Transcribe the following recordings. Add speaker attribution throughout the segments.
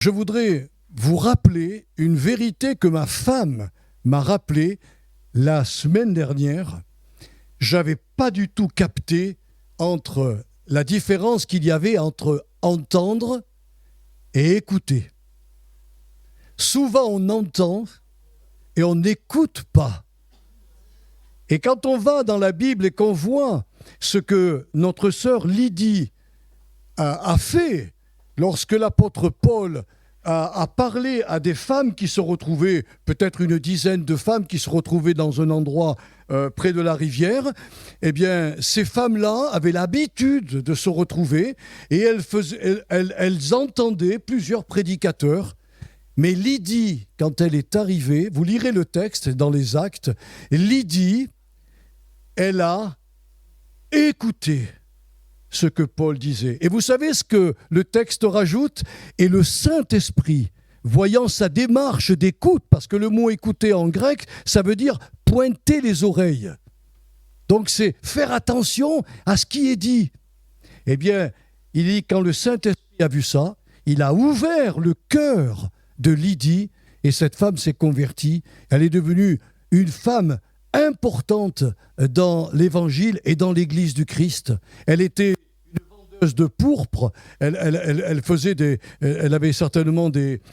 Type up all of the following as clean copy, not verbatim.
Speaker 1: Je voudrais vous rappeler une vérité que ma femme m'a rappelée la semaine dernière. Je n'avais pas du tout capté entre la différence qu'il y avait entre entendre et écouter. Souvent on entend et on n'écoute pas. Et quand on va dans la Bible et qu'on voit ce que notre sœur Lydie a fait lorsque l'apôtre Paul a parlé à des femmes qui se retrouvaient, peut-être une dizaine de femmes qui se retrouvaient dans un endroit près de la rivière, eh bien, ces femmes-là avaient l'habitude de se retrouver et elles entendaient plusieurs prédicateurs. Mais Lydie, quand elle est arrivée, vous lirez le texte dans les Actes, Lydie, elle a écouté ce que Paul disait. Et vous savez ce que le texte rajoute ? Et le Saint-Esprit, voyant sa démarche d'écoute, parce que le mot écouter en grec, ça veut dire pointer les oreilles. Donc c'est faire attention à ce qui est dit. Eh bien, il dit quand le Saint-Esprit a vu ça, il a ouvert le cœur de Lydie et cette femme s'est convertie. Elle est devenue une femme importante dans l'Évangile et dans l'Église du Christ. Elle était une vendeuse de pourpre, elle avait certainement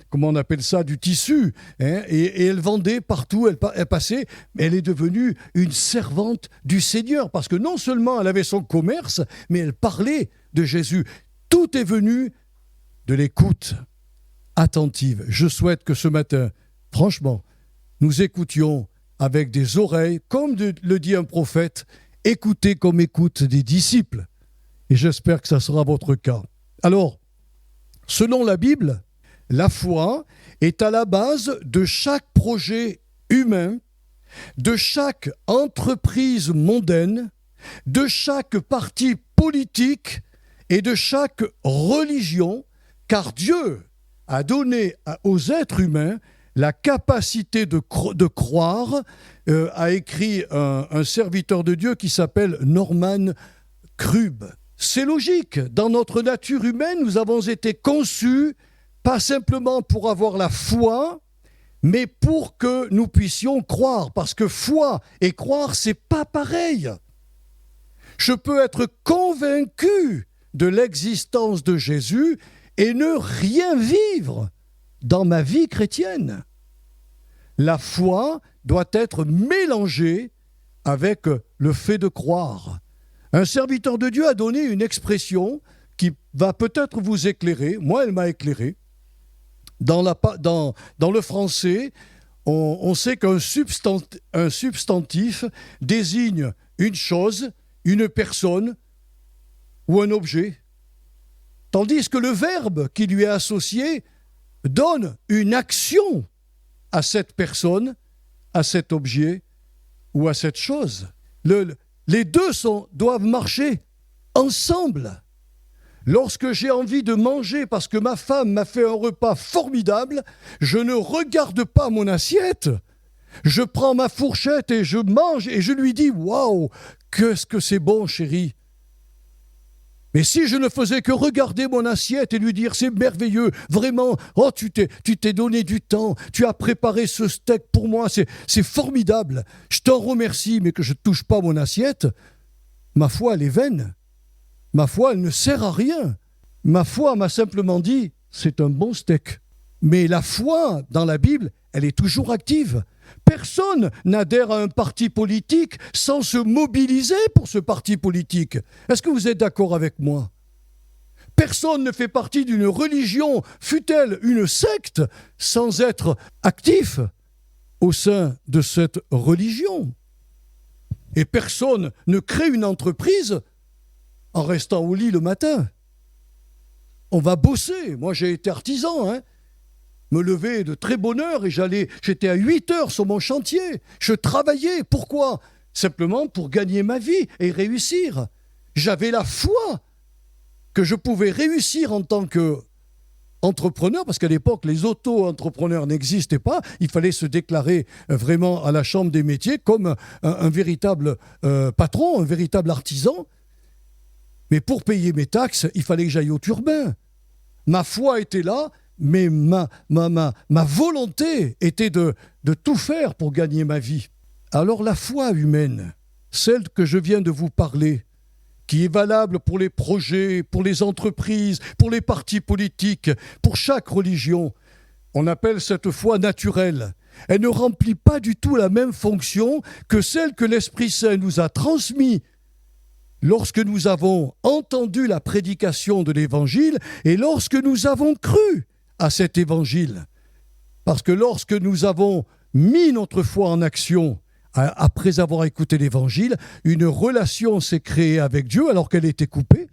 Speaker 1: comment on appelle ça, du tissu, hein, et elle vendait partout, elle passait, mais elle est devenue une servante du Seigneur, parce que non seulement elle avait son commerce, mais elle parlait de Jésus. Tout est venu de l'écoute attentive. Je souhaite que ce matin, franchement, nous écoutions avec des oreilles, comme le dit un prophète, écoutez comme écoutent des disciples. Et j'espère que ça sera votre cas. Alors, selon la Bible, la foi est à la base de chaque projet humain, de chaque entreprise mondaine, de chaque parti politique et de chaque religion, car Dieu a donné aux êtres humains la capacité de croire, a écrit un serviteur de Dieu qui s'appelle Norman Krub. C'est logique, dans notre nature humaine, nous avons été conçus, pas simplement pour avoir la foi, mais pour que nous puissions croire, parce que foi et croire, c'est pas pareil. Je peux être convaincu de l'existence de Jésus et ne rien vivre dans ma vie chrétienne. La foi doit être mélangée avec le fait de croire. Un serviteur de Dieu a donné une expression qui va peut-être vous éclairer. Moi, elle m'a éclairé. Dans le français, on sait qu'un substantif désigne une chose, une personne ou un objet. Tandis que le verbe qui lui est associé donne une action à cette personne, à cet objet ou à cette chose. Les deux doivent marcher ensemble. Lorsque j'ai envie de manger parce que ma femme m'a fait un repas formidable, je ne regarde pas mon assiette. Je prends ma fourchette et je mange et je lui dis « Waouh, qu'est-ce que c'est bon, chérie !» Mais si je ne faisais que regarder mon assiette et lui dire « c'est merveilleux, vraiment, oh tu t'es donné du temps, tu as préparé ce steak pour moi, c'est formidable, je t'en remercie, mais que je ne touche pas mon assiette », ma foi, elle est vaine. Ma foi, elle ne sert à rien. Ma foi m'a simplement dit « c'est un bon steak ». Mais la foi, dans la Bible, elle est toujours active. Personne n'adhère à un parti politique sans se mobiliser pour ce parti politique. Est-ce que vous êtes d'accord avec moi ? Personne ne fait partie d'une religion, fût-elle une secte, sans être actif au sein de cette religion. Et personne ne crée une entreprise en restant au lit le matin. On va bosser. Moi, j'ai été artisan, me lever de très bonne heure et j'étais à 8 heures sur mon chantier. Je travaillais. Pourquoi ? Simplement pour gagner ma vie et réussir. J'avais la foi que je pouvais réussir en tant qu'entrepreneur, parce qu'à l'époque, les auto-entrepreneurs n'existaient pas. Il fallait se déclarer vraiment à la Chambre des métiers comme un véritable patron, un véritable artisan. Mais pour payer mes taxes, il fallait que j'aille au turbin. Ma foi était là. mais ma volonté était de tout faire pour gagner ma vie. Alors la foi humaine, celle que je viens de vous parler, qui est valable pour les projets, pour les entreprises, pour les partis politiques, pour chaque religion, on appelle cette foi naturelle. Elle ne remplit pas du tout la même fonction que celle que l'Esprit Saint nous a transmise lorsque nous avons entendu la prédication de l'Évangile et lorsque nous avons cru à cet Évangile. Parce que lorsque nous avons mis notre foi en action, après avoir écouté l'Évangile, une relation s'est créée avec Dieu alors qu'elle était coupée.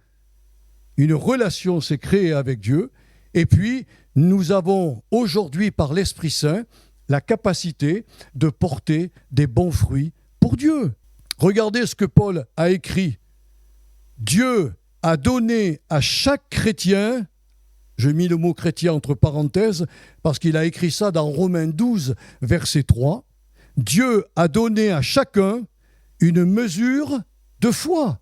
Speaker 1: Une relation s'est créée avec Dieu. Et puis, nous avons aujourd'hui, par l'Esprit Saint, la capacité de porter des bons fruits pour Dieu. Regardez ce que Paul a écrit. Dieu a donné à chaque chrétien, je mis le mot chrétien entre parenthèses, parce qu'il a écrit ça dans Romains 12, verset 3, Dieu a donné à chacun une mesure de foi.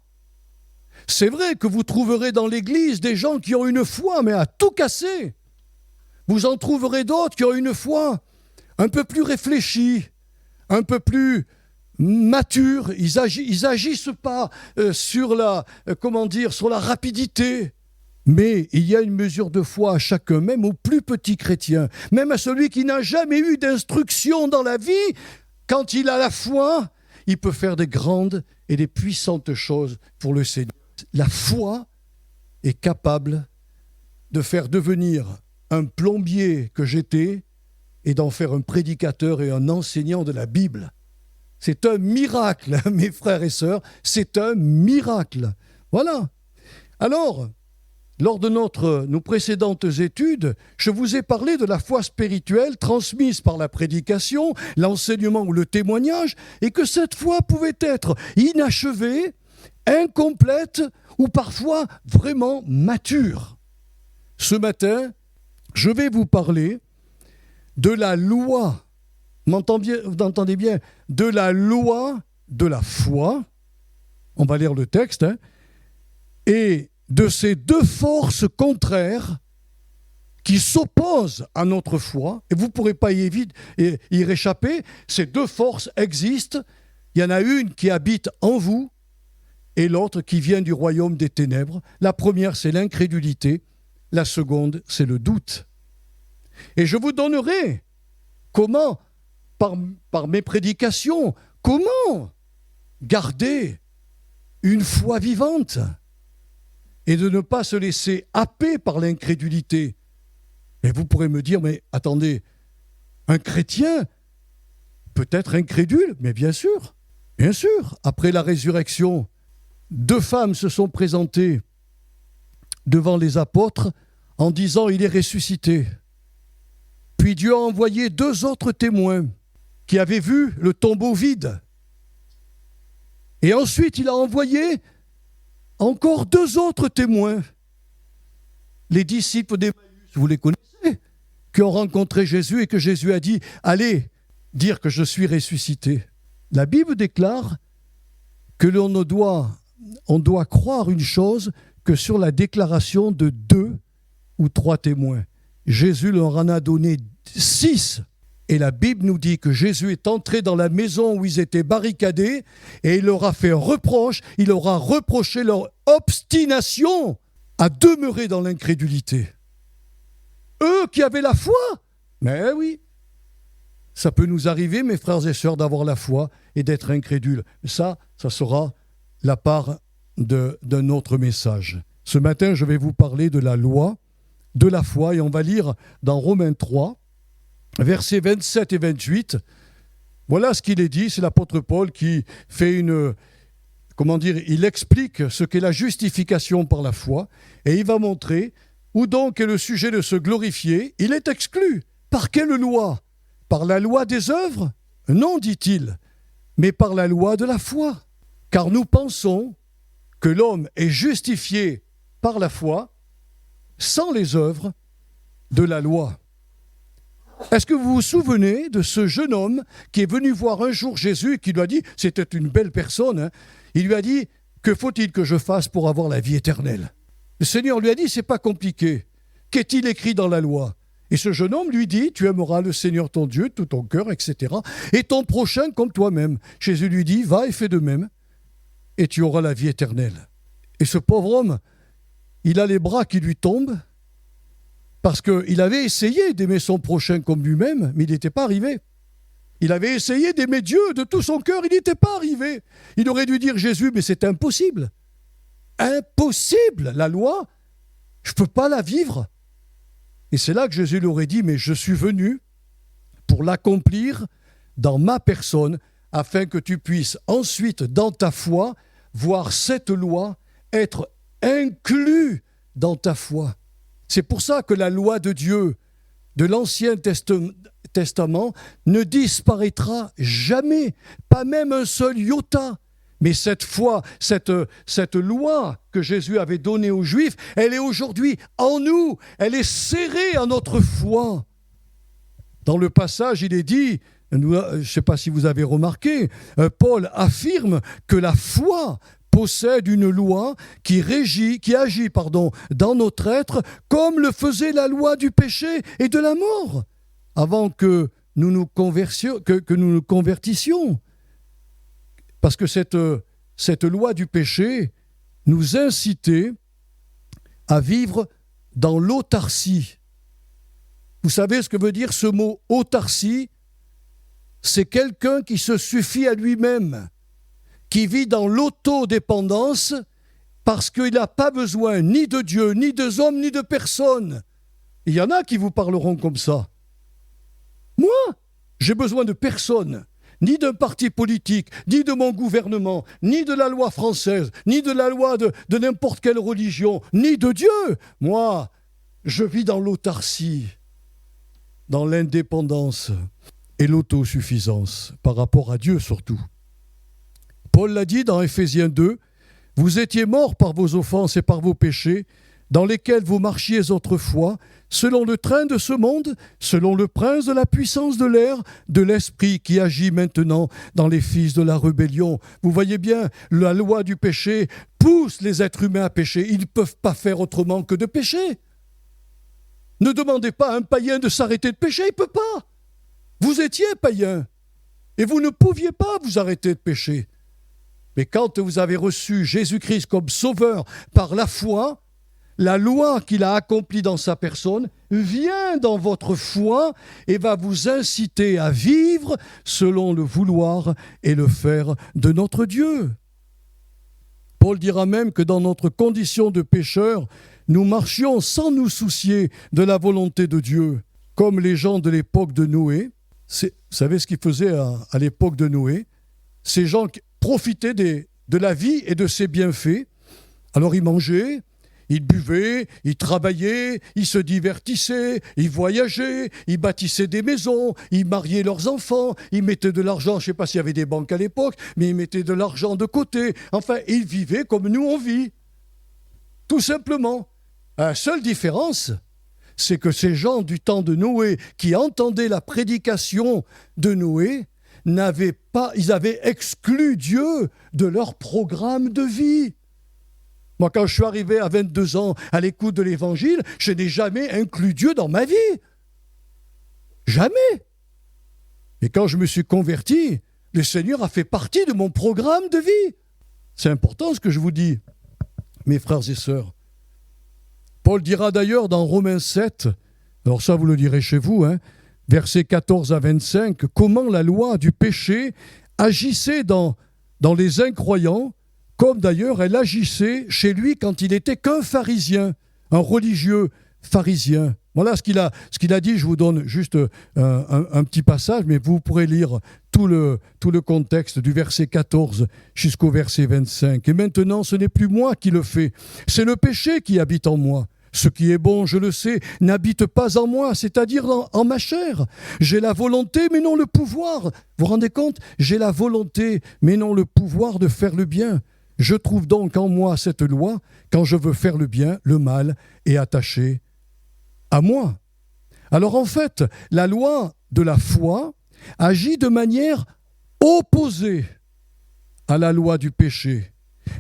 Speaker 1: C'est vrai que vous trouverez dans l'Église des gens qui ont une foi, mais à tout casser. Vous en trouverez d'autres qui ont une foi un peu plus réfléchie, un peu plus mature. Ils agissent pas sur la rapidité. Mais il y a une mesure de foi à chacun, même au plus petit chrétien, même à celui qui n'a jamais eu d'instruction dans la vie. Quand il a la foi, il peut faire des grandes et des puissantes choses pour le Seigneur. La foi est capable de faire devenir un plombier que j'étais et d'en faire un prédicateur et un enseignant de la Bible. C'est un miracle, mes frères et sœurs, c'est un miracle. Voilà. Alors, lors de nos précédentes études, je vous ai parlé de la foi spirituelle transmise par la prédication, l'enseignement ou le témoignage, et que cette foi pouvait être inachevée, incomplète ou parfois vraiment mature. Ce matin, je vais vous parler de la loi, vous entendez bien, de la loi de la foi. On va lire le texte, et de ces deux forces contraires qui s'opposent à notre foi, et vous ne pourrez pas y réchapper, ces deux forces existent. Il y en a une qui habite en vous et l'autre qui vient du royaume des ténèbres. La première, c'est l'incrédulité. La seconde, c'est le doute. Et je vous donnerai comment, par mes prédications, comment garder une foi vivante et de ne pas se laisser happer par l'incrédulité. Et vous pourrez me dire, mais attendez, un chrétien peut être incrédule, mais bien sûr. Après la résurrection, 2 femmes se sont présentées devant les apôtres en disant « il est ressuscité ». Puis Dieu a envoyé 2 autres témoins qui avaient vu le tombeau vide. Et ensuite, il a envoyé encore 2 autres témoins, les disciples d'Emmaüs, vous les connaissez, qui ont rencontré Jésus et que Jésus a dit « allez dire que je suis ressuscité ». La Bible déclare que l'on doit croire une chose que sur la déclaration de 2 ou 3 témoins. Jésus leur en a donné 6. Et la Bible nous dit que Jésus est entré dans la maison où ils étaient barricadés et il leur a fait un reproche, il leur a reproché leur obstination à demeurer dans l'incrédulité. Eux qui avaient la foi, mais oui, ça peut nous arriver, mes frères et sœurs, d'avoir la foi et d'être incrédules. Ça sera la part d'un autre message. Ce matin, je vais vous parler de la loi, de la foi, et on va lire dans Romains 3, versets 27 et 28. Voilà ce qu'il est dit, c'est l'apôtre Paul qui fait il explique ce qu'est la justification par la foi, et il va montrer où donc est le sujet de se glorifier. Il est exclu. Par quelle loi ? Par la loi des œuvres ? Non, dit-il, mais par la loi de la foi. Car nous pensons que l'homme est justifié par la foi sans les œuvres de la loi. Est-ce que vous vous souvenez de ce jeune homme qui est venu voir un jour Jésus et qui lui a dit, c'était une belle personne, il lui a dit, que faut-il que je fasse pour avoir la vie éternelle ? Le Seigneur lui a dit, c'est pas compliqué. Qu'est-il écrit dans la loi ? Et ce jeune homme lui dit, tu aimeras le Seigneur ton Dieu, tout ton cœur, etc. Et ton prochain comme toi-même. Jésus lui dit, va et fais de même, et tu auras la vie éternelle. Et ce pauvre homme, il a les bras qui lui tombent, parce qu'il avait essayé d'aimer son prochain comme lui-même, mais il n'était pas arrivé. Il avait essayé d'aimer Dieu de tout son cœur, il n'était pas arrivé. Il aurait dû dire, Jésus, mais c'est impossible. Impossible, la loi, je ne peux pas la vivre. Et c'est là que Jésus lui aurait dit, mais je suis venu pour l'accomplir dans ma personne, afin que tu puisses ensuite, dans ta foi, voir cette loi être inclus dans ta foi. C'est pour ça que la loi de Dieu de l'Ancien Testament ne disparaîtra jamais, pas même un seul iota. Mais cette foi, cette loi que Jésus avait donnée aux Juifs, elle est aujourd'hui en nous, elle est serrée à notre foi. Dans le passage, il est dit, je ne sais pas si vous avez remarqué, Paul affirme que la foi possède une loi qui agit dans notre être comme le faisait la loi du péché et de la mort, avant que nous nous convertissions. Parce que cette loi du péché nous incitait à vivre dans l'autarcie. Vous savez ce que veut dire ce mot autarcie? C'est quelqu'un qui se suffit à lui-même, qui vit dans l'autodépendance parce qu'il n'a pas besoin ni de Dieu, ni des hommes, ni de personne. Il y en a qui vous parleront comme ça. Moi, j'ai besoin de personne, ni d'un parti politique, ni de mon gouvernement, ni de la loi française, ni de la loi de n'importe quelle religion, ni de Dieu. Moi, je vis dans l'autarcie, dans l'indépendance et l'autosuffisance, par rapport à Dieu surtout. Paul l'a dit dans Éphésiens 2, « Vous étiez morts par vos offenses et par vos péchés, dans lesquels vous marchiez autrefois, selon le train de ce monde, selon le prince de la puissance de l'air, de l'esprit qui agit maintenant dans les fils de la rébellion. » Vous voyez bien, la loi du péché pousse les êtres humains à pécher. Ils ne peuvent pas faire autrement que de pécher. Ne demandez pas à un païen de s'arrêter de pécher, il ne peut pas. Vous étiez païen et vous ne pouviez pas vous arrêter de pécher. Mais quand vous avez reçu Jésus-Christ comme sauveur par la foi, la loi qu'il a accomplie dans sa personne vient dans votre foi et va vous inciter à vivre selon le vouloir et le faire de notre Dieu. Paul dira même que dans notre condition de pécheurs, nous marchions sans nous soucier de la volonté de Dieu, comme les gens de l'époque de Noé. Vous savez ce qu'ils faisaient à l'époque de Noé? Ces gens qui profitaient de la vie et de ses bienfaits. Alors ils mangeaient, ils buvaient, ils travaillaient, ils se divertissaient, ils voyageaient, ils bâtissaient des maisons, ils mariaient leurs enfants, ils mettaient de l'argent, je ne sais pas s'il y avait des banques à l'époque, mais ils mettaient de l'argent de côté. Enfin, ils vivaient comme nous on vit. Tout simplement. La seule différence, c'est que ces gens du temps de Noé qui entendaient la prédication de Noé, ils avaient exclu Dieu de leur programme de vie. Moi, quand je suis arrivé à 22 ans à l'écoute de l'Évangile, je n'ai jamais inclus Dieu dans ma vie. Jamais. Et quand je me suis converti, le Seigneur a fait partie de mon programme de vie. C'est important ce que je vous dis, mes frères et sœurs. Paul dira d'ailleurs dans Romains 7, alors ça vous le direz chez vous, versets 14 à 25, comment la loi du péché agissait dans les incroyants, comme d'ailleurs elle agissait chez lui quand il n'était qu'un pharisien, un religieux pharisien. Voilà ce qu'il a dit, je vous donne juste un petit passage, mais vous pourrez lire tout le contexte du verset 14 jusqu'au verset 25. Et maintenant, ce n'est plus moi qui le fais, c'est le péché qui habite en moi. Ce qui est bon, je le sais, n'habite pas en moi, c'est-à-dire en ma chair. J'ai la volonté, mais non le pouvoir. Vous vous rendez compte? J'ai la volonté, mais non le pouvoir de faire le bien. Je trouve donc en moi cette loi, quand je veux faire le bien, le mal est attaché à moi. Alors en fait, la loi de la foi agit de manière opposée à la loi du péché.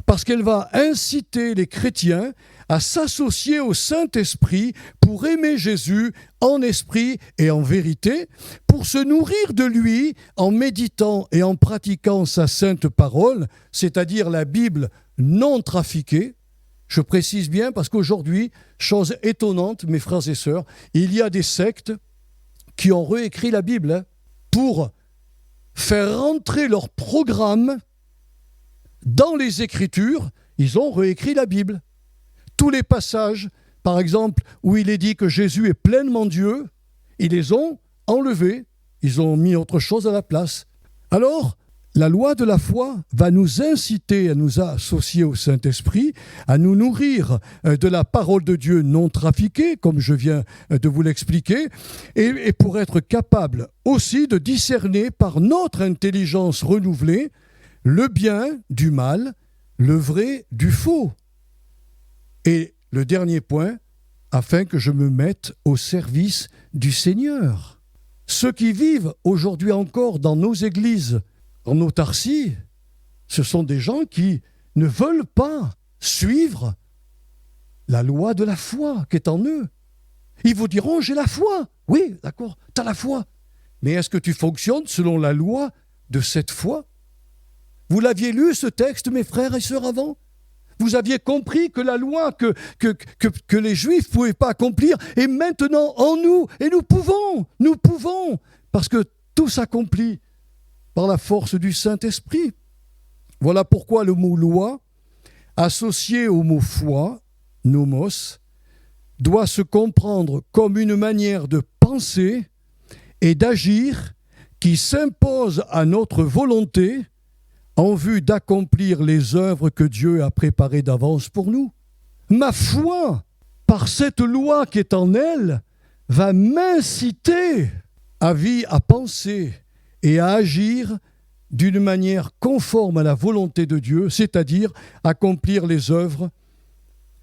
Speaker 1: parce qu'elle va inciter les chrétiens à s'associer au Saint-Esprit pour aimer Jésus en esprit et en vérité, pour se nourrir de lui en méditant et en pratiquant sa sainte parole, c'est-à-dire la Bible non trafiquée. Je précise bien parce qu'aujourd'hui, chose étonnante, mes frères et sœurs, il y a des sectes qui ont réécrit la Bible pour faire rentrer leur programme dans les Écritures. Ils ont réécrit la Bible. Tous les passages, par exemple, où il est dit que Jésus est pleinement Dieu, ils les ont enlevés. Ils ont mis autre chose à la place. Alors, la loi de la foi va nous inciter à nous associer au Saint-Esprit, à nous nourrir de la parole de Dieu non trafiquée, comme je viens de vous l'expliquer, et pour être capable aussi de discerner par notre intelligence renouvelée le bien du mal, le vrai du faux. Et le dernier point, afin que je me mette au service du Seigneur. Ceux qui vivent aujourd'hui encore dans nos églises, en autarcie, ce sont des gens qui ne veulent pas suivre la loi de la foi qui est en eux. Ils vous diront, j'ai la foi. Oui, d'accord, tu as la foi. Mais est-ce que tu fonctionnes selon la loi de cette foi? Vous l'aviez lu, ce texte, mes frères et sœurs, avant? Vous aviez compris que la loi que les Juifs ne pouvaient pas accomplir est maintenant en nous. Et nous pouvons, parce que tout s'accomplit par la force du Saint-Esprit. Voilà pourquoi le mot loi, associé au mot foi, nomos, doit se comprendre comme une manière de penser et d'agir qui s'impose à notre volonté en vue d'accomplir les œuvres que Dieu a préparées d'avance pour nous. Ma foi, par cette loi qui est en elle, va m'inciter à penser et à agir d'une manière conforme à la volonté de Dieu, c'est-à-dire accomplir les œuvres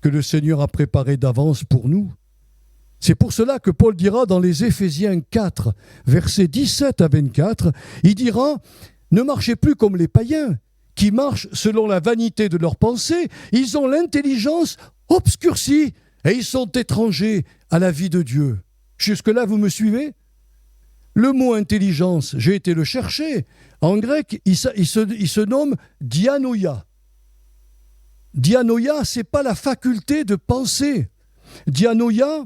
Speaker 1: que le Seigneur a préparées d'avance pour nous. C'est pour cela que Paul dira dans les Éphésiens 4, versets 17 à 24, il dira « Ne marchez plus comme les païens, qui marchent selon la vanité de leurs pensées. Ils ont l'intelligence obscurcie et ils sont étrangers à la vie de Dieu. » Jusque-là, vous me suivez ? Le mot intelligence, j'ai été le chercher. En grec, il se nomme dianoia. Dianoia, ce n'est pas la faculté de penser. Dianoia,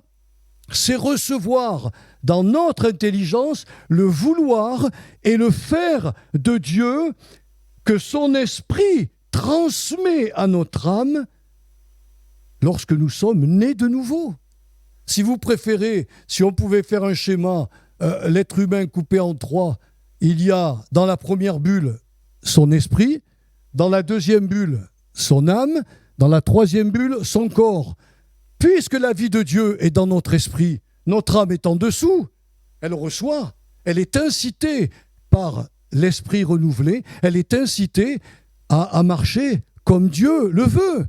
Speaker 1: c'est recevoir dans notre intelligence le vouloir et le faire de Dieu que son esprit transmet à notre âme lorsque nous sommes nés de nouveau. Si vous préférez, si on pouvait faire un schéma, l'être humain coupé en trois, il y a dans la première bulle son esprit, dans la deuxième bulle son âme, dans la troisième bulle son corps. Puisque la vie de Dieu est dans notre esprit, notre âme est en dessous, elle reçoit, elle est incitée par l'esprit renouvelé, elle est incitée à marcher comme Dieu le veut.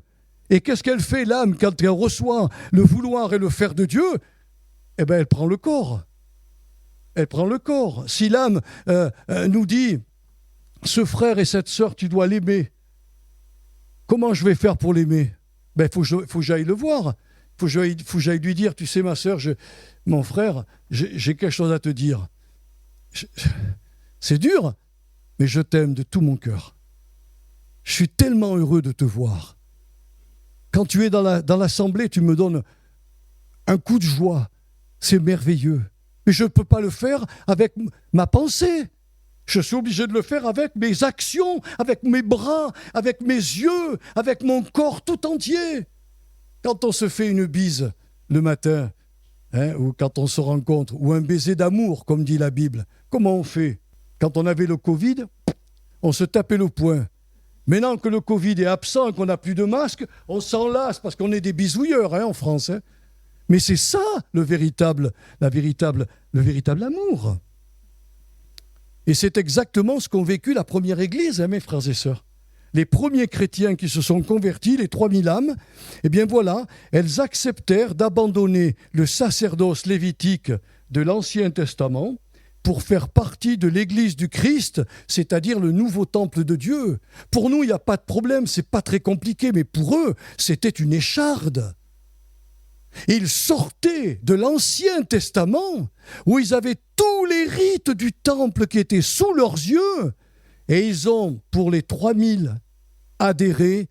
Speaker 1: Et qu'est-ce qu'elle fait, l'âme, quand elle reçoit le vouloir et le faire de Dieu? Eh bien, elle prend le corps. Elle prend le corps. Si l'âme nous dit, ce frère et cette sœur, tu dois l'aimer, comment je vais faire pour l'aimer? Ben, faut que j'aille le voir. Faut que j'aille lui dire, tu sais ma sœur, mon frère, j'ai quelque chose à te dire. C'est dur, mais je t'aime de tout mon cœur. Je suis tellement heureux de te voir. Quand tu es dans l'assemblée, tu me donnes un coup de joie. C'est merveilleux. Mais je ne peux pas le faire avec ma pensée. Je suis obligé de le faire avec mes actions, avec mes bras, avec mes yeux, avec mon corps tout entier. Quand on se fait une bise le matin, ou quand on se rencontre, ou un baiser d'amour, comme dit la Bible, comment on fait? Quand on avait le Covid, on se tapait le poing. Maintenant que le Covid est absent et qu'on n'a plus de masque, on s'enlace parce qu'on est des bisouilleurs en France. Mais c'est ça le véritable amour. Et c'est exactement ce qu'ont vécu la première Église, mes frères et sœurs. Les premiers chrétiens qui se sont convertis, les 3000 âmes, eh bien voilà, elles acceptèrent d'abandonner le sacerdoce lévitique de l'Ancien Testament pour faire partie de l'Église du Christ, c'est-à-dire le nouveau temple de Dieu. Pour nous, il n'y a pas de problème, c'est pas très compliqué, mais pour eux, c'était une écharde. Ils sortaient de l'Ancien Testament, où ils avaient tous les rites du temple qui étaient sous leurs yeux, et ils ont, pour les 3000, adhéré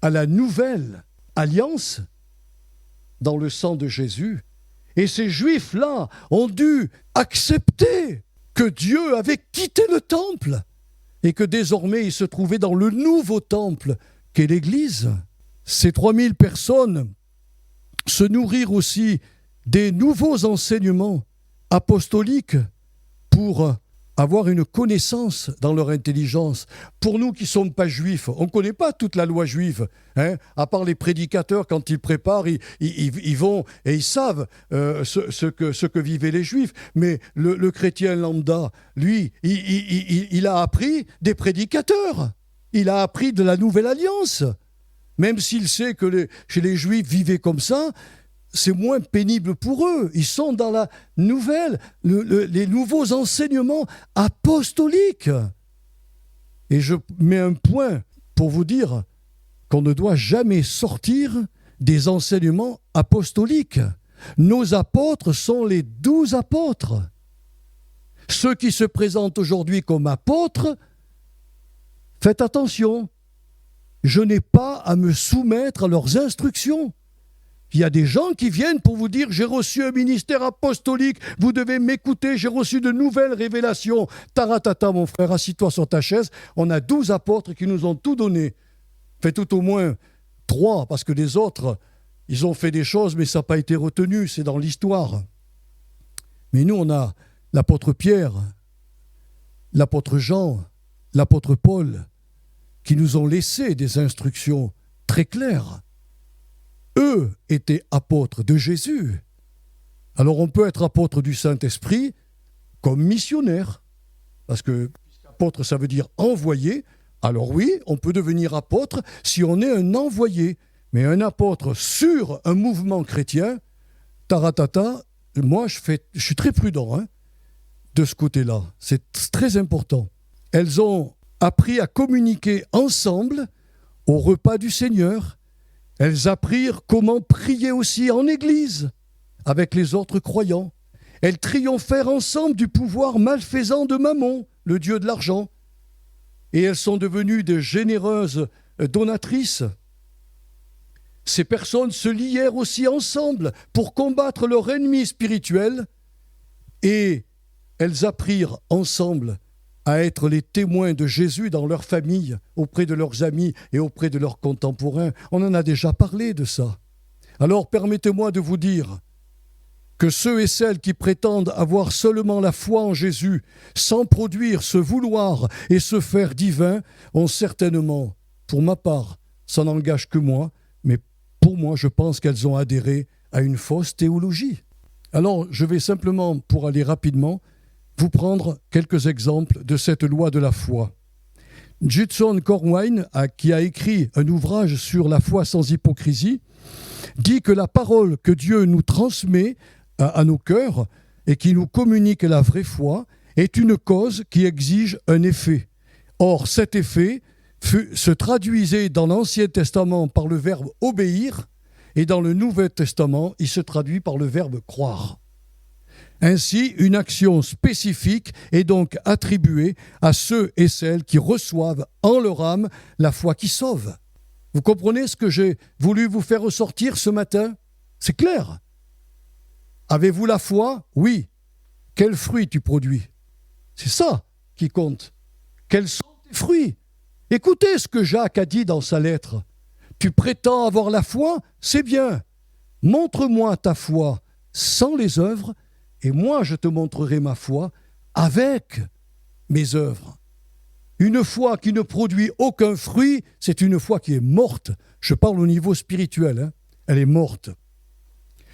Speaker 1: à la nouvelle alliance dans le sang de Jésus. Et ces Juifs-là ont dû accepter que Dieu avait quitté le temple et que désormais ils se trouvaient dans le nouveau temple qu'est l'Église. Ces 3000 personnes se nourrirent aussi des nouveaux enseignements apostoliques pour avoir une connaissance dans leur intelligence. Pour nous qui ne sommes pas juifs, on ne connaît pas toute la loi juive. À part les prédicateurs, quand ils préparent, ils vont et ils savent ce que vivaient les juifs. Mais le chrétien lambda, lui, il a appris des prédicateurs. Il a appris de la nouvelle alliance. Même s'il sait que chez les juifs vivaient comme ça, c'est moins pénible pour eux. Ils sont dans la nouvelle, les nouveaux enseignements apostoliques. Et je mets un point pour vous dire qu'on ne doit jamais sortir des enseignements apostoliques. Nos apôtres sont les 12 apôtres. Ceux qui se présentent aujourd'hui comme apôtres, faites attention, je n'ai pas à me soumettre à leurs instructions. Il y a des gens qui viennent pour vous dire « J'ai reçu un ministère apostolique, vous devez m'écouter, j'ai reçu de nouvelles révélations. » Taratata, mon frère, assis-toi sur ta chaise. On a 12 apôtres qui nous ont tout donné. Fait tout au moins 3, parce que les autres, ils ont fait des choses, mais ça n'a pas été retenu, c'est dans l'histoire. Mais nous, on a l'apôtre Pierre, l'apôtre Jean, l'apôtre Paul, qui nous ont laissé des instructions très claires. Eux étaient apôtres de Jésus. Alors on peut être apôtre du Saint-Esprit comme missionnaire, parce que apôtre ça veut dire envoyé. Alors oui, on peut devenir apôtre si on est un envoyé, mais un apôtre sur un mouvement chrétien, taratata, moi je suis très prudent de ce côté-là, c'est très important. Elles ont appris à communiquer ensemble au repas du Seigneur. Elles apprirent comment prier aussi en église avec les autres croyants. Elles triomphèrent ensemble du pouvoir malfaisant de Mammon, le dieu de l'argent. Et elles sont devenues de généreuses donatrices. Ces personnes se lièrent aussi ensemble pour combattre leur ennemi spirituel et elles apprirent ensemble à être les témoins de Jésus dans leur famille, auprès de leurs amis et auprès de leurs contemporains. On en a déjà parlé de ça. Alors permettez-moi de vous dire que ceux et celles qui prétendent avoir seulement la foi en Jésus, sans produire ce vouloir et ce faire divin, ont certainement, pour ma part, ça n'engage que moi, mais pour moi, je pense qu'elles ont adhéré à une fausse théologie. Alors, je vais simplement, pour aller rapidement, vous prendre quelques exemples de cette loi de la foi. Judson Corwine, qui a écrit un ouvrage sur la foi sans hypocrisie, dit que la parole que Dieu nous transmet à nos cœurs et qui nous communique la vraie foi est une cause qui exige un effet. Or, cet effet se traduisait dans l'Ancien Testament par le verbe « obéir » et dans le Nouveau Testament, il se traduit par le verbe « croire ». Ainsi, une action spécifique est donc attribuée à ceux et celles qui reçoivent en leur âme la foi qui sauve. Vous comprenez ce que j'ai voulu vous faire ressortir ce matin ? C'est clair. Avez-vous la foi ? Oui. Quels fruits tu produis ? C'est ça qui compte. Quels sont tes fruits ? Écoutez ce que Jacques a dit dans sa lettre. Tu prétends avoir la foi ? C'est bien. Montre-moi ta foi sans les œuvres, et moi je te montrerai ma foi avec mes œuvres. Une foi qui ne produit aucun fruit, c'est une foi qui est morte. Je parle au niveau spirituel, elle est morte.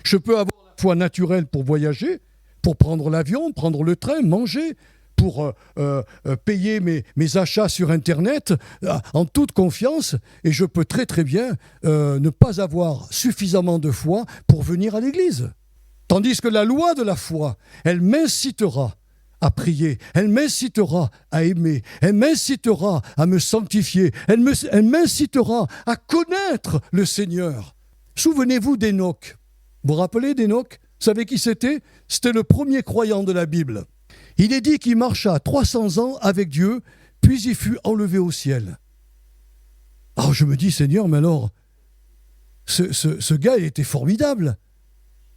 Speaker 1: Je peux avoir la foi naturelle pour voyager, pour prendre l'avion, prendre le train, manger, pour payer mes achats sur Internet en toute confiance, et je peux très très bien ne pas avoir suffisamment de foi pour venir à l'église. Tandis que la loi de la foi, elle m'incitera à prier, elle m'incitera à aimer, elle m'incitera à me sanctifier, elle m'incitera à connaître le Seigneur. Souvenez-vous d'Hénoch. Vous vous rappelez d'Hénoch? Vous savez qui c'était? C'était le premier croyant de la Bible. Il est dit qu'il marcha 300 ans avec Dieu, puis il fut enlevé au ciel. Alors je me dis, Seigneur, mais alors, ce gars, il était formidable.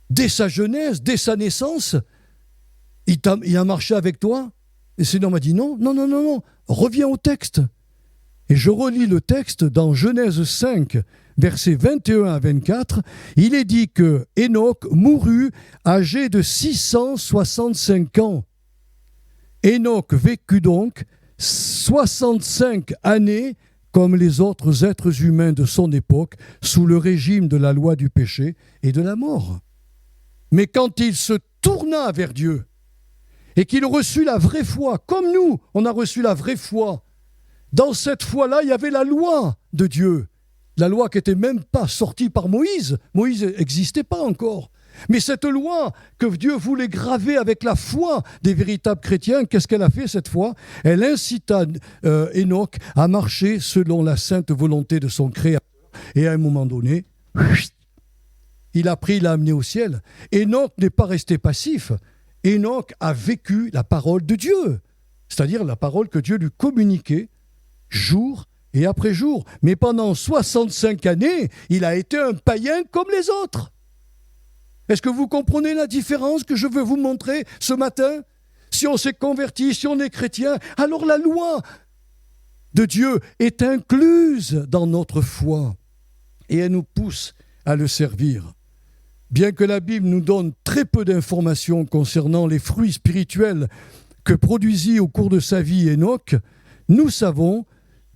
Speaker 1: Dès sa jeunesse, dès sa naissance, il a marché avec toi. Et le Seigneur m'a dit, non, reviens au texte. Et je relis le texte dans Genèse 5, versets 21 à 24. Il est dit que Hénoch mourut âgé de 665 ans. Hénoch vécut donc 65 années comme les autres êtres humains de son époque, sous le régime de la loi du péché et de la mort. Mais quand il se tourna vers Dieu et qu'il reçut la vraie foi, comme nous, on a reçu la vraie foi, dans cette foi-là, il y avait la loi de Dieu, la loi qui n'était même pas sortie par Moïse. Moïse n'existait pas encore. Mais cette loi que Dieu voulait graver avec la foi des véritables chrétiens, qu'est-ce qu'elle a fait cette fois? Elle incita Hénoch à marcher selon la sainte volonté de son Créateur. Et à un moment donné, il a pris, il l'a amené au ciel. Hénoch n'est pas resté passif. Hénoch a vécu la parole de Dieu, c'est-à-dire la parole que Dieu lui communiquait jour et après jour. Mais pendant 65 années, il a été un païen comme les autres. Est-ce que vous comprenez la différence que je veux vous montrer ce matin? Si on s'est converti, si on est chrétien, alors la loi de Dieu est incluse dans notre foi et elle nous pousse à le servir. Bien que la Bible nous donne très peu d'informations concernant les fruits spirituels que produisit au cours de sa vie Hénoch, nous savons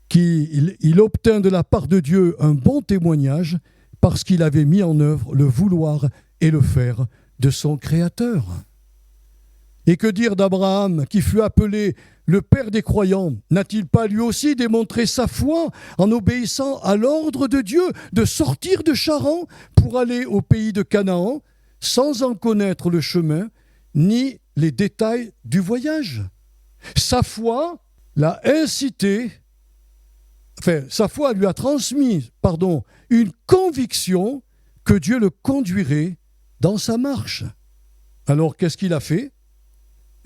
Speaker 1: qu'il obtint de la part de Dieu un bon témoignage parce qu'il avait mis en œuvre le vouloir et le faire de son Créateur. Et que dire d'Abraham, qui fut appelé le père des croyants? N'a-t-il pas lui aussi démontré sa foi en obéissant à l'ordre de Dieu de sortir de Charan pour aller au pays de Canaan sans en connaître le chemin ni les détails du voyage? Sa foi l'a incité, sa foi lui a transmis, une conviction que Dieu le conduirait dans sa marche. Alors, qu'est-ce qu'il a fait?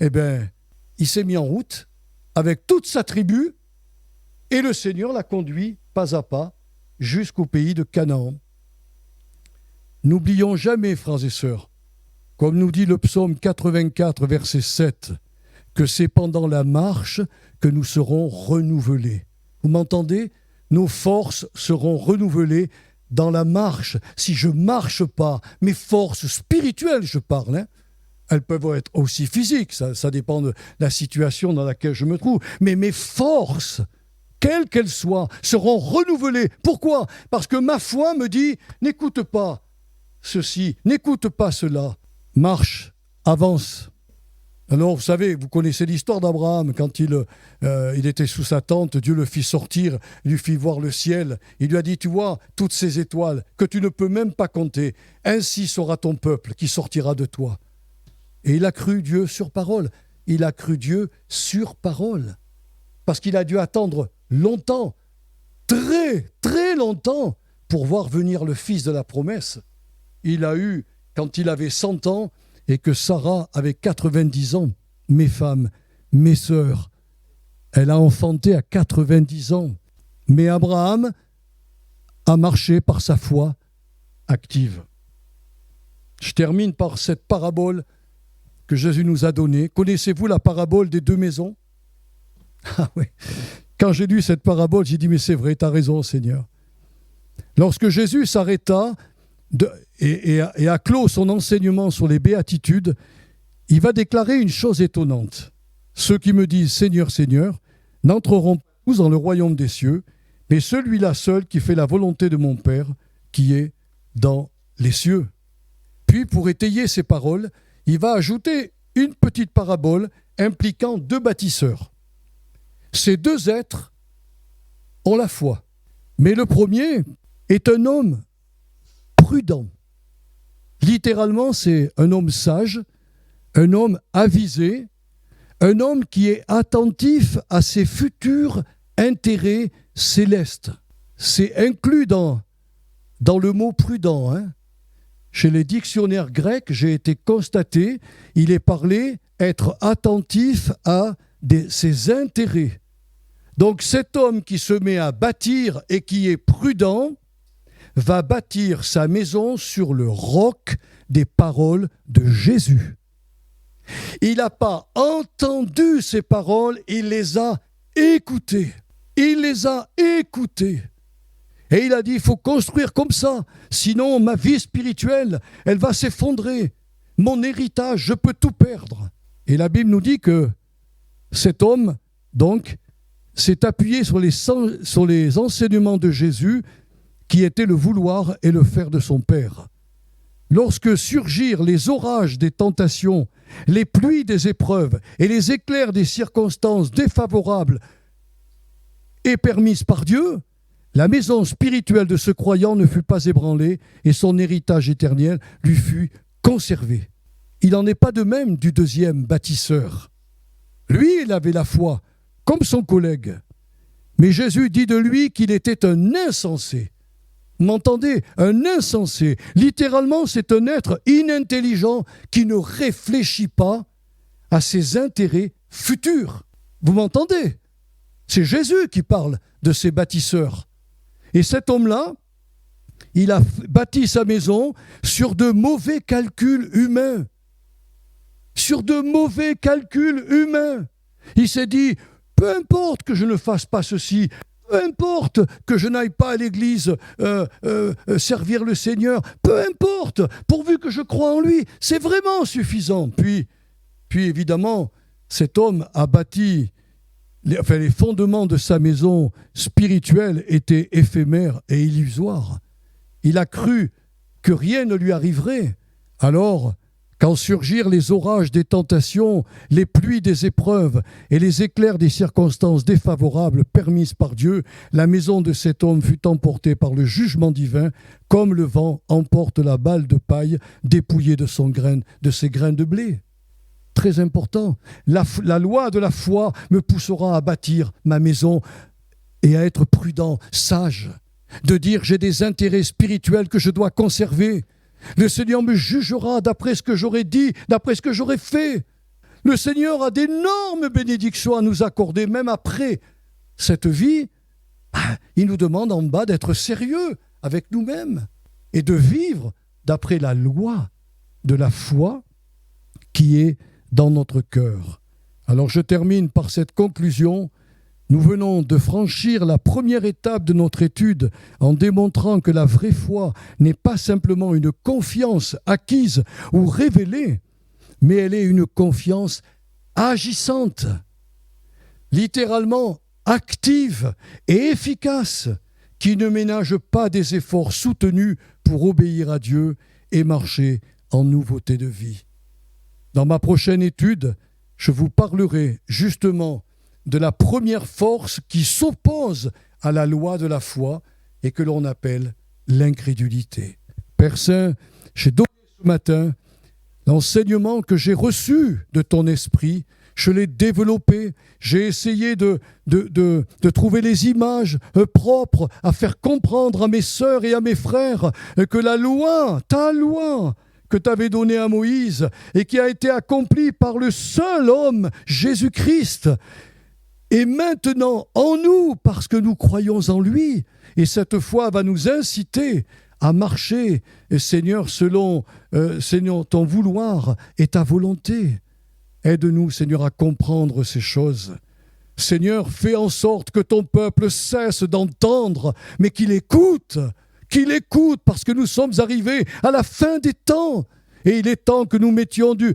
Speaker 1: Eh bien, il s'est mis en route avec toute sa tribu et le Seigneur l'a conduit pas à pas jusqu'au pays de Canaan. N'oublions jamais, frères et sœurs, comme nous dit le psaume 84, verset 7, que c'est pendant la marche que nous serons renouvelés. Vous m'entendez? Nos forces seront renouvelées dans la marche. Si je ne marche pas, mes forces spirituelles, je parle, elles peuvent être aussi physiques, ça dépend de la situation dans laquelle je me trouve, mais mes forces, quelles qu'elles soient, seront renouvelées. Pourquoi? Parce que ma foi me dit, n'écoute pas ceci, n'écoute pas cela, marche, avance. Alors, vous savez, vous connaissez l'histoire d'Abraham. Quand il était sous sa tente, Dieu le fit sortir, lui fit voir le ciel. Il lui a dit, tu vois, toutes ces étoiles que tu ne peux même pas compter, ainsi sera ton peuple qui sortira de toi. Et il a cru Dieu sur parole. Il a cru Dieu sur parole. Parce qu'il a dû attendre longtemps, très, très longtemps, pour voir venir le fils de la promesse. Il a eu, quand il avait 100 ans, et que Sarah avait 90 ans, mes femmes, mes sœurs, elle a enfanté à 90 ans. Mais Abraham a marché par sa foi active. Je termine par cette parabole que Jésus nous a donnée. Connaissez-vous la parabole des 2 maisons? Ah oui. Quand j'ai lu cette parabole, j'ai dit, mais c'est vrai, tu as raison, Seigneur. Lorsque Jésus s'arrêta et a clos son enseignement sur les béatitudes, il va déclarer une chose étonnante. Ceux qui me disent « Seigneur, Seigneur » n'entreront pas tous dans le royaume des cieux, mais celui-là seul qui fait la volonté de mon Père qui est dans les cieux. Puis, pour étayer ces paroles, il va ajouter une petite parabole impliquant 2 bâtisseurs. Ces 2 êtres ont la foi, mais le premier est un homme prudent. Littéralement, c'est un homme sage, un homme avisé, un homme qui est attentif à ses futurs intérêts célestes. C'est inclus dans le mot prudent. Chez les dictionnaires grecs, j'ai été constaté, il est parlé être attentif à ses intérêts. Donc cet homme qui se met à bâtir et qui est prudent va bâtir sa maison sur le roc des paroles de Jésus. Il n'a pas entendu ces paroles, il les a écoutées. Il les a écoutées. Et il a dit, il faut construire comme ça, sinon ma vie spirituelle, elle va s'effondrer. Mon héritage, je peux tout perdre. Et la Bible nous dit que cet homme, donc, s'est appuyé sur les enseignements de Jésus, qui étaient le vouloir et le faire de son Père. Lorsque surgirent les orages des tentations, les pluies des épreuves et les éclairs des circonstances défavorables et permises par Dieu, la maison spirituelle de ce croyant ne fut pas ébranlée et son héritage éternel lui fut conservé. Il n'en est pas de même du deuxième bâtisseur. Lui, il avait la foi, comme son collègue. Mais Jésus dit de lui qu'il était un insensé. M'entendez? Un insensé. Littéralement, c'est un être inintelligent qui ne réfléchit pas à ses intérêts futurs. Vous m'entendez? C'est Jésus qui parle de ces bâtisseurs. Et cet homme-là, il a bâti sa maison sur de mauvais calculs humains. Sur de mauvais calculs humains. Il s'est dit, peu importe que je ne fasse pas ceci, peu importe que je n'aille pas à l'église servir le Seigneur, peu importe, pourvu que je croie en lui, c'est vraiment suffisant. Puis évidemment, cet homme a bâti, les fondements de sa maison spirituelle étaient éphémères et illusoires. Il a cru que rien ne lui arriverait. Alors, quand surgirent les orages des tentations, les pluies des épreuves et les éclairs des circonstances défavorables permises par Dieu, la maison de cet homme fut emportée par le jugement divin, comme le vent emporte la balle de paille dépouillée de ses grains de blé. Très important. La loi de la foi me poussera à bâtir ma maison et à être prudent, sage, de dire j'ai des intérêts spirituels que je dois conserver. Le Seigneur me jugera d'après ce que j'aurais dit, d'après ce que j'aurais fait. Le Seigneur a d'énormes bénédictions à nous accorder, même après cette vie. Il nous demande en bas d'être sérieux avec nous-mêmes et de vivre d'après la loi de la foi qui est dans notre cœur. Alors je termine par cette conclusion. Nous venons de franchir la première étape de notre étude en démontrant que la vraie foi n'est pas simplement une confiance acquise ou révélée, mais elle est une confiance agissante, littéralement active et efficace, qui ne ménage pas des efforts soutenus pour obéir à Dieu et marcher en nouveauté de vie. Dans ma prochaine étude, je vous parlerai justement de la première force qui s'oppose à la loi de la foi et que l'on appelle l'incrédulité. Père Saint, j'ai donné ce matin l'enseignement que j'ai reçu de ton esprit, je l'ai développé, j'ai essayé de trouver les images propres à faire comprendre à mes sœurs et à mes frères que la loi, ta loi, que tu avais donnée à Moïse et qui a été accomplie par le seul homme, Jésus-Christ, et maintenant en nous, parce que nous croyons en lui. Et cette foi va nous inciter à marcher, Seigneur, selon Seigneur, ton vouloir et ta volonté. Aide-nous, Seigneur, à comprendre ces choses. Seigneur, fais en sorte que ton peuple cesse d'entendre, mais qu'il écoute, parce que nous sommes arrivés à la fin des temps. Et il est temps que nous mettions que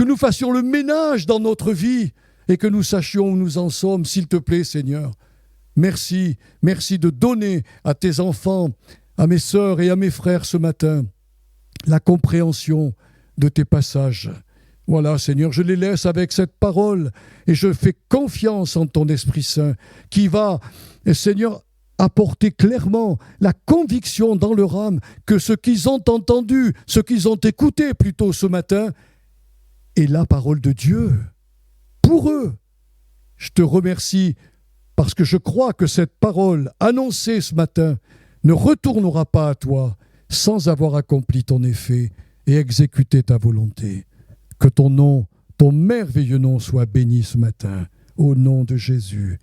Speaker 1: nous fassions le ménage dans notre vie et que nous sachions où nous en sommes, s'il te plaît, Seigneur. Merci de donner à tes enfants, à mes sœurs et à mes frères ce matin, la compréhension de tes passages. Voilà, Seigneur, je les laisse avec cette parole et je fais confiance en ton Esprit Saint qui va, Seigneur, apporter clairement la conviction dans leur âme que ce qu'ils ont entendu, ce qu'ils ont écouté plutôt ce matin, est la parole de Dieu pour eux. Je te remercie parce que je crois que cette parole annoncée ce matin ne retournera pas à toi sans avoir accompli ton effet et exécuté ta volonté. Que ton nom, ton merveilleux nom soit béni ce matin, au nom de Jésus.